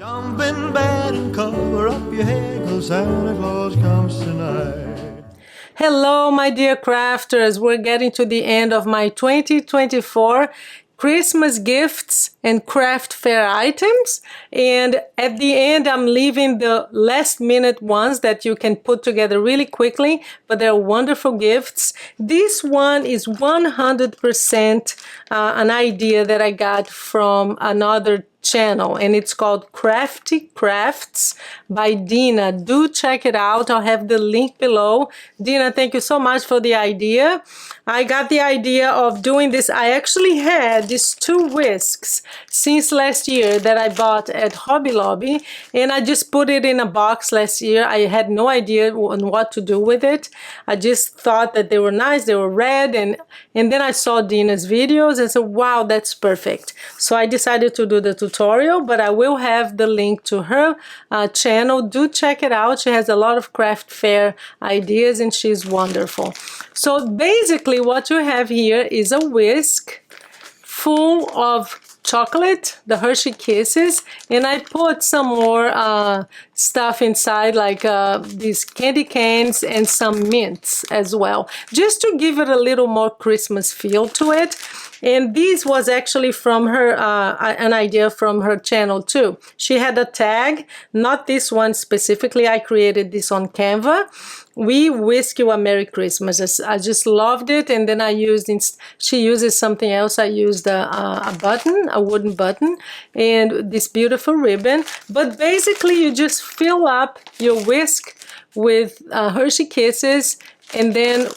Jump in bed and cover up your head, 'cause Santa Claus comes tonight. Hello, my dear crafters. We're getting to the end of my 2024 Christmas gifts and craft fair items. And at the end, I'm leaving the last minute ones that you can put together really quickly, but they're wonderful gifts. This one is 100% an idea that I got from another channel, and it's called Crafty Crafts by Deanna. Do check it out. I'll have the link below. Deanna, thank you so much for the idea. I got the idea of doing this. I actually had these two whisks since last year that I bought at Hobby Lobby, and I just put it in a box last year. I had no idea on what to do with it. I just thought that they were nice, they were red, and then I saw Deanna's videos and said, wow, that's perfect. So I decided to do the tutorial, but I will have the link to her channel. Do check it out. She has a lot of craft fair ideas and she's wonderful. So basically what you have here is a whisk full of chocolate, the Hershey Kisses, and I put some more stuff inside, like these candy canes and some mints as well, just to give it a little more Christmas feel to it. And this was actually from her, an idea from her channel too. She had a tag, not this one specifically. I created this on Canva. We whisk you a Merry Christmas. I just loved it, and then I used, she uses something else. I used a button, a wooden button, and this beautiful ribbon. But basically you just fill up your whisk with Hershey Kisses, and then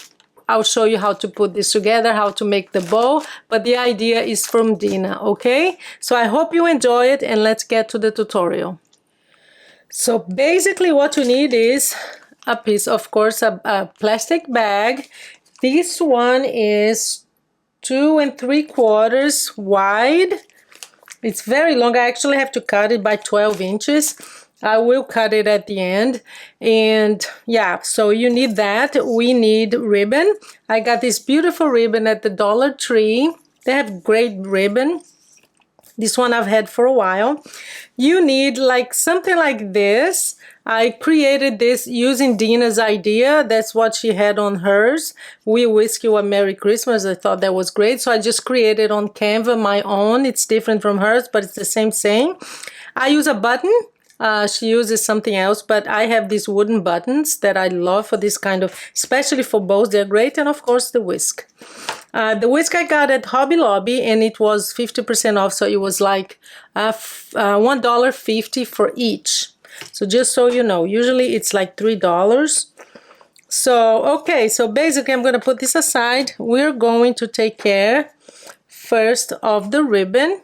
I'll show you how to put this together, how to make the bow, but the idea is from Deanna, okay? So I hope you enjoy it, and let's get to the tutorial. So basically what you need is a piece, of course, a plastic bag. This one is 2 3/4 wide. It's very long. I actually have to cut it by 12 inches. I will cut it at the end. And yeah, so you need that. We need ribbon. I got this beautiful ribbon at the Dollar Tree. They have great ribbon. This one I've had for a while. You need like something like this. I created this using Deanna's idea. That's what she had on hers. We whisk you a Merry Christmas. I thought that was great. So I just created on Canva my own. It's different from hers, but it's the same saying. I use a button. She uses something else, but I have these wooden buttons that I love for this kind of, especially for bows, they're great. And of course the whisk. The whisk I got at Hobby Lobby, and it was 50% off, so it was like $1.50 for each. So just so you know, usually it's like $3. So, okay, so basically I'm going to put this aside. We're going to take care first of the ribbon.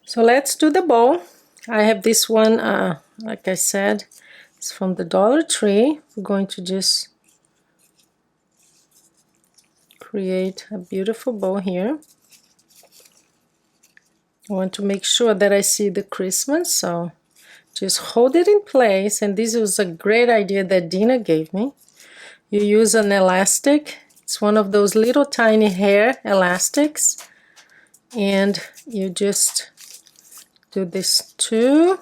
So let's do the bow. I have this one, like I said, it's from the Dollar Tree. We're going to just create a beautiful bow here. I want to make sure that I see the Christmas, so just hold it in place. And this was a great idea that Deanna gave me. You use an elastic. It's one of those little tiny hair elastics, and you just do this too.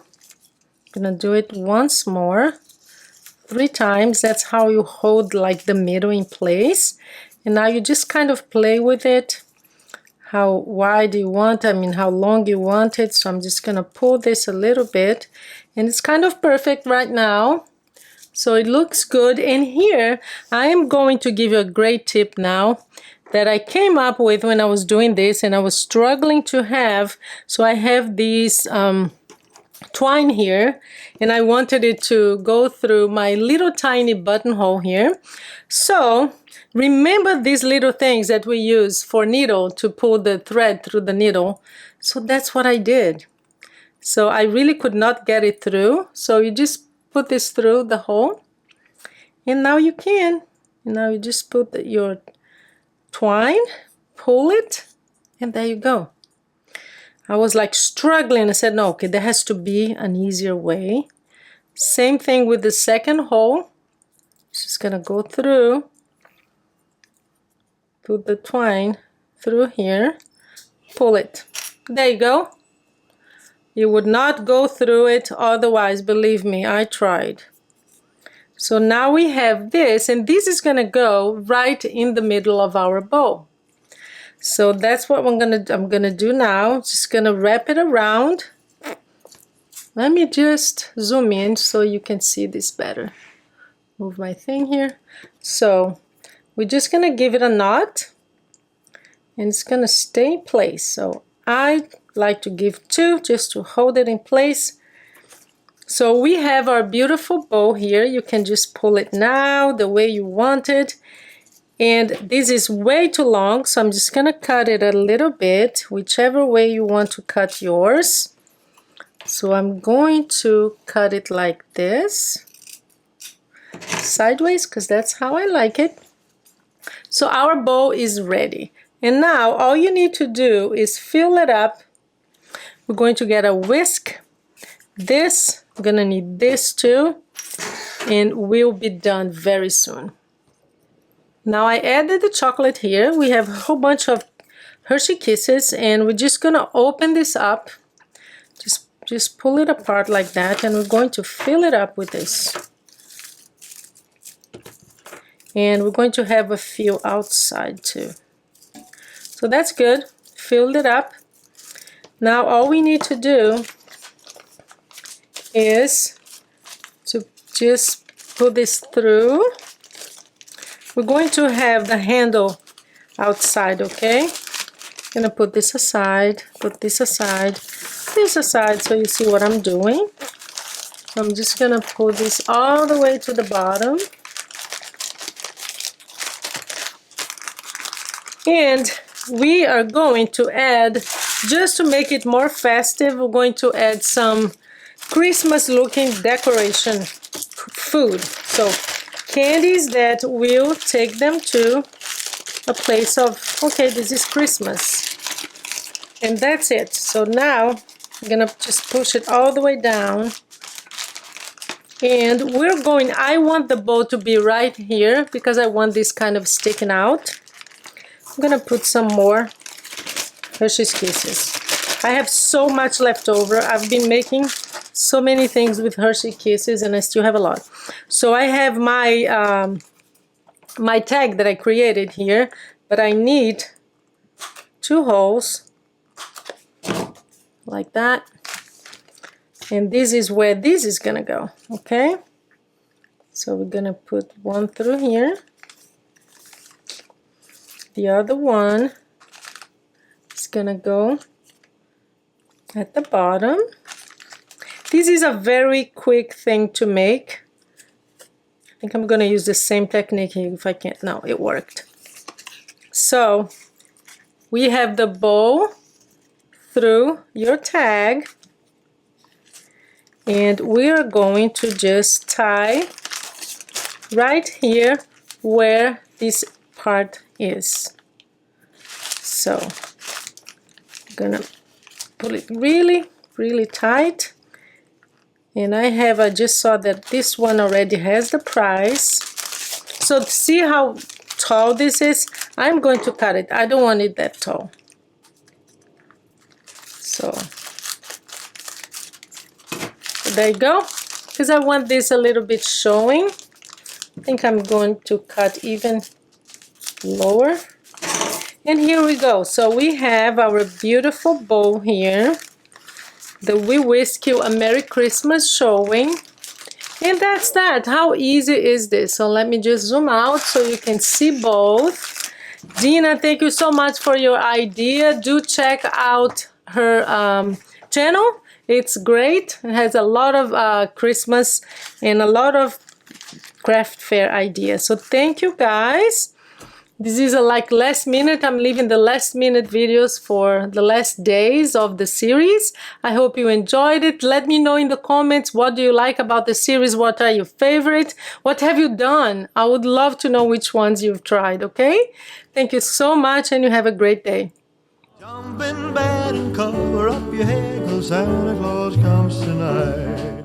I'm gonna do it once more, 3 times. That's how you hold like the middle in place. And now you just kind of play with it, how wide you want, I mean how long you want it. So I'm just gonna pull this a little bit, and it's kind of perfect right now. So it looks good. And here I am going to give you a great tip now that I came up with when I was doing this, and I was struggling to have. So I have these twine here, and I wanted it to go through my little tiny buttonhole here. So remember these little things that we use for needle to pull the thread through the needle. So that's what I did. So I really could not get it through. So you just put this through the hole, and now you can. And now you just put your twine, pull it, and there you go. I was like struggling. I said, no, okay, there has to be an easier way. Same thing with the second hole. Just gonna go through, put the twine through here, pull it. There you go. You would not go through it otherwise, believe me, I tried. So now we have this, and this is gonna go right in the middle of our bow. So that's what I'm gonna do now. Just gonna wrap it around. Let me just zoom in so you can see this better. Move my thing here. So we're just gonna give it a knot, and it's gonna stay in place. So I like to give 2 just to hold it in place. So we have our beautiful bow here. You can just pull it now the way you want it. And this is way too long, so I'm just gonna cut it a little bit, whichever way you want to cut yours. So I'm going to cut it like this, sideways, because that's how I like it. So our bow is ready. And now all you need to do is fill it up. We're going to get a whisk. This, I'm gonna need this too, and we'll be done very soon. Now I added the chocolate here. We have a whole bunch of Hershey Kisses, and we're just gonna open this up. Just pull it apart like that, and we're going to fill it up with this. And we're going to have a few outside too. So that's good. Filled it up. Now all we need to do is to just put this through. We're going to have the handle outside, okay? I'm gonna put this aside, this aside, so you see what I'm doing. I'm just gonna pull this all the way to the bottom. And we are going to add, just to make it more festive, we're going to add some Christmas looking decoration food. So candies that will take them to a place of, okay, this is Christmas. And that's it. So now I'm gonna just push it all the way down. And we're going, I want the bow to be right here because I want this kind of sticking out. I'm gonna put some more Hershey's Kisses. I have so much left over. I've been making so many things with Hershey Kisses, and I still have a lot. So I have my my tag that I created here, but I need 2 holes like that, and this is where this is gonna go. Okay, so we're gonna put one through here, the other one is gonna go at the bottom. This is a very quick thing to make. I think I'm gonna use the same technique here if I can't. No, it worked. So we have the bow through your tag, and we're going to just tie right here where this part is. So I'm gonna pull it really tight. And I just saw that this one already has the price. So to see how tall this is, I'm going to cut it. I don't want it that tall. So there you go. Because I want this a little bit showing, I think I'm going to cut even lower. And here we go. So we have our beautiful bow here. The We Whisk You a Merry Christmas showing. And that's that. How easy is this? So let me just zoom out so you can see both. Deanna, thank you so much for your idea. Do check out her channel. It's great. It has a lot of Christmas and a lot of craft fair ideas. So thank you guys. This is like last minute. I'm leaving the last minute videos for the last days of the series. I hope you enjoyed it. Let me know in the comments, what do you like about the series? What are your favorite? What have you done? I would love to know which ones you've tried, okay? Thank you so much, and you have a great day. Jump in bed and cover up your head, 'cause Santa Claus comes tonight.